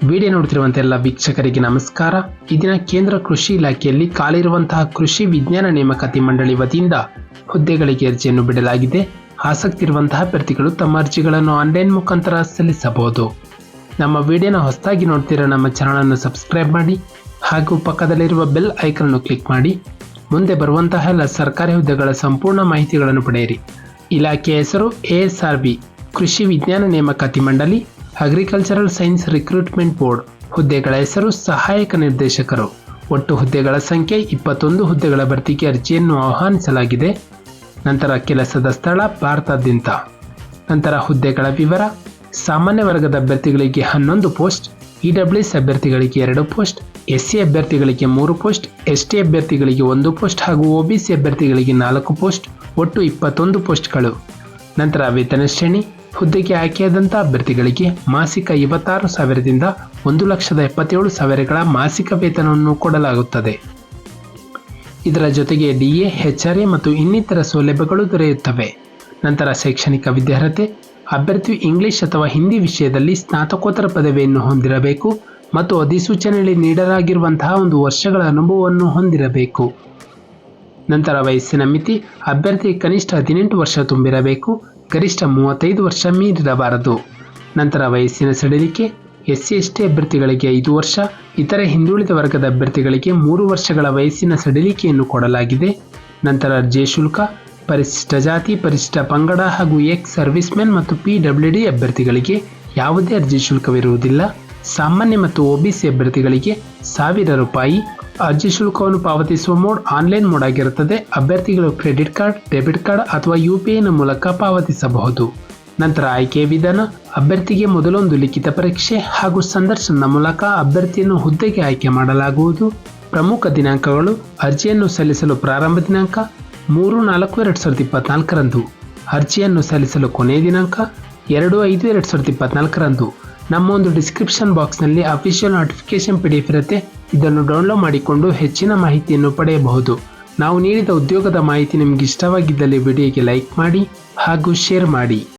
Video ನೋಡ್ತಿರುವಂಥ ಎಲ್ಲ ವೀಕ್ಷಕರಿಗೆ ನಮಸ್ಕಾರ. ಈ ದಿನ ಕೇಂದ್ರ ಕೃಷಿ ಇಲಾಖೆಯಲ್ಲಿ ಖಾಲಿರುವಂತಹ ಕೃಷಿ ವಿಜ್ಞಾನ ನೇಮಕಾತಿ ಮಂಡಳಿ ವತಿಯಿಂದ ಹುದ್ದೆಗಳಿಗೆ ಅರ್ಜಿಯನ್ನು ಬಿಡಲಾಗಿದೆ. ಆಸಕ್ತಿ ಇರುವಂತಹ ಅಭ್ಯರ್ಥಿಗಳು ತಮ್ಮ ಅರ್ಜಿಗಳನ್ನು ಆನ್ಲೈನ್ ಮುಖಾಂತರ ಸಲ್ಲಿಸಬಹುದು. ನಮ್ಮ ವಿಡಿಯೋನ ಹೊಸದಾಗಿ ನೋಡ್ತಿರೋ ನಮ್ಮ ಚಾನಲನ್ನು ಸಬ್ಸ್ಕ್ರೈಬ್ ಮಾಡಿ ಹಾಗೂ ಪಕ್ಕದಲ್ಲಿರುವ ಬೆಲ್ ಐಕನ್ ಅನ್ನು ಕ್ಲಿಕ್ ಮಾಡಿ. ಮುಂದೆ ಬರುವಂತಹ ಎಲ್ಲ ಸರ್ಕಾರಿ ಹುದ್ದೆಗಳ ಸಂಪೂರ್ಣ ಮಾಹಿತಿಗಳನ್ನು ಪಡೆಯಿರಿ. ಇಲಾಖೆಯ ಹೆಸರು ASRB ಕೃಷಿ ವಿಜ್ಞಾನ ನೇಮಕಾತಿ ಮಂಡಳಿ, ಅಗ್ರಿಕಲ್ಚರಲ್ ಸೈನ್ಸ್ ರಿಕ್ರೂಟ್ಮೆಂಟ್ ಬೋರ್ಡ್. ಹುದ್ದೆಗಳ ಹೆಸರು ಸಹಾಯಕ ನಿರ್ದೇಶಕರು. ಒಟ್ಟು ಹುದ್ದೆಗಳ ಸಂಖ್ಯೆ 21 ಹುದ್ದೆಗಳ ಭರ್ತಿಗೆ ಅರ್ಜಿಯನ್ನು ಆಹ್ವಾನಿಸಲಾಗಿದೆ. ನಂತರ ಕೆಲಸದ ಸ್ಥಳ ಭಾರತಾದ್ಯಂತ. ನಂತರ ಹುದ್ದೆಗಳ ವಿವರ: ಸಾಮಾನ್ಯ ವರ್ಗದ ಅಭ್ಯರ್ಥಿಗಳಿಗೆ 11 ಪೋಸ್ಟ್, EWS ಅಭ್ಯರ್ಥಿಗಳಿಗೆ 2 ಪೋಸ್ಟ್, SC ಅಭ್ಯರ್ಥಿಗಳಿಗೆ 3 ಪೋಸ್ಟ್, ST ಅಭ್ಯರ್ಥಿಗಳಿಗೆ 1 ಪೋಸ್ಟ್ ಹಾಗೂ OBC ಅಭ್ಯರ್ಥಿಗಳಿಗೆ 4 ಪೋಸ್ಟ್, ಒಟ್ಟು 21 ಪೋಸ್ಟ್ಗಳು. ನಂತರ ವೇತನ ಶ್ರೇಣಿ: ಹುದ್ದೆಗೆ ಆಯ್ಕೆಯಾದಂಥ ಅಭ್ಯರ್ಥಿಗಳಿಗೆ ಮಾಸಿಕ 56,000ದಿಂದ 1,77,000ಗಳ ಮಾಸಿಕ ವೇತನವನ್ನು ಕೊಡಲಾಗುತ್ತದೆ. ಇದರ ಜೊತೆಗೆ DA, HRA ಮತ್ತು ಇನ್ನಿತರ ಸೌಲಭ್ಯಗಳು ದೊರೆಯುತ್ತವೆ. ನಂತರ ಶೈಕ್ಷಣಿಕ ವಿದ್ಯಾರ್ಹತೆ: ಅಭ್ಯರ್ಥಿಯು ಇಂಗ್ಲಿಷ್ ಅಥವಾ ಹಿಂದಿ ವಿಷಯದಲ್ಲಿ ಸ್ನಾತಕೋತ್ತರ ಪದವಿಯನ್ನು ಹೊಂದಿರಬೇಕು ಮತ್ತು ಅಧಿಸೂಚನೆಯಲ್ಲಿ ನೀಡಲಾಗಿರುವಂತಹ 1 ವರ್ಷಗಳ ಅನುಭವವನ್ನು ಹೊಂದಿರಬೇಕು. ನಂತರ ವಯಸ್ಸಿನ ಮಿತಿ: ಅಭ್ಯರ್ಥಿ ಕನಿಷ್ಠ 18 ವರ್ಷ ತುಂಬಿರಬೇಕು, ಗರಿಷ್ಠ 35 ವರ್ಷ ಮೀರಿರಬಾರದು. ನಂತರ ವಯಸ್ಸಿನ ಸಡಿಲಿಕೆ: SC ST ಅಭ್ಯರ್ಥಿಗಳಿಗೆ 5 ವರ್ಷ, ಇತರೆ ಹಿಂದುಳಿದ ವರ್ಗದ ಅಭ್ಯರ್ಥಿಗಳಿಗೆ 3 ವರ್ಷಗಳ ವಯಸ್ಸಿನ ಸಡಿಲಿಕೆಯನ್ನು ಕೊಡಲಾಗಿದೆ. ನಂತರ ಅರ್ಜಿ ಶುಲ್ಕ: ಪರಿಶಿಷ್ಟ ಜಾತಿ, ಪರಿಶಿಷ್ಟ ಪಂಗಡ ಹಾಗೂ ಎಕ್ಸ್ ಸರ್ವಿಸ್ಮೆನ್ ಮತ್ತು PWD ಅಭ್ಯರ್ಥಿಗಳಿಗೆ ಯಾವುದೇ ಅರ್ಜಿ ಶುಲ್ಕವಿರುವುದಿಲ್ಲ. ಸಾಮಾನ್ಯ ಮತ್ತು OBC ಅಭ್ಯರ್ಥಿಗಳಿಗೆ 1,000 ರೂಪಾಯಿ. ಅರ್ಜಿ ಶುಲ್ಕವನ್ನು ಪಾವತಿಸುವ ಮೋಡ್ ಆನ್ಲೈನ್ ಮೋಡ್ ಆಗಿರುತ್ತದೆ. ಅಭ್ಯರ್ಥಿಗಳು ಕ್ರೆಡಿಟ್ ಕಾರ್ಡ್, ಡೆಬಿಟ್ ಕಾರ್ಡ್ ಅಥವಾ UPI ಮೂಲಕ ಪಾವತಿಸಬಹುದು. ನಂತರ ಆಯ್ಕೆಯ ವಿಧಾನ: ಅಭ್ಯರ್ಥಿಗೆ ಮೊದಲೊಂದು ಲಿಖಿತ ಪರೀಕ್ಷೆ ಹಾಗೂ ಸಂದರ್ಶನದ ಮೂಲಕ ಅಭ್ಯರ್ಥಿಯನ್ನು ಹುದ್ದೆಗೆ ಆಯ್ಕೆ ಮಾಡಲಾಗುವುದು. ಪ್ರಮುಖ ದಿನಾಂಕಗಳು: ಅರ್ಜಿಯನ್ನು ಸಲ್ಲಿಸಲು ಪ್ರಾರಂಭ ದಿನಾಂಕ 3/4/2024ರಂದು. ಅರ್ಜಿಯನ್ನು ಸಲ್ಲಿಸಲು ಕೊನೆಯ ದಿನಾಂಕ 2/5/2024ರಂದು. ನಮ್ಮ ಒಂದು ಡಿಸ್ಕ್ರಿಪ್ಷನ್ ಬಾಕ್ಸ್ನಲ್ಲಿ ಅಫಿಷಿಯಲ್ ನೋಟಿಫಿಕೇಶನ್ PDF ಇರುತ್ತೆ. ಇದನ್ನು ಡೌನ್ಲೋಡ್ ಮಾಡಿಕೊಂಡು ಹೆಚ್ಚಿನ ಮಾಹಿತಿಯನ್ನು ಪಡೆಯಬಹುದು. ನಾವು ನೀಡಿದ ಉದ್ಯೋಗದ ಮಾಹಿತಿ ನಿಮಗೆ ಇಷ್ಟವಾಗಿದ್ದಲ್ಲಿ ವಿಡಿಯೋಗೆ ಲೈಕ್ ಮಾಡಿ ಹಾಗೂ ಶೇರ್ ಮಾಡಿ.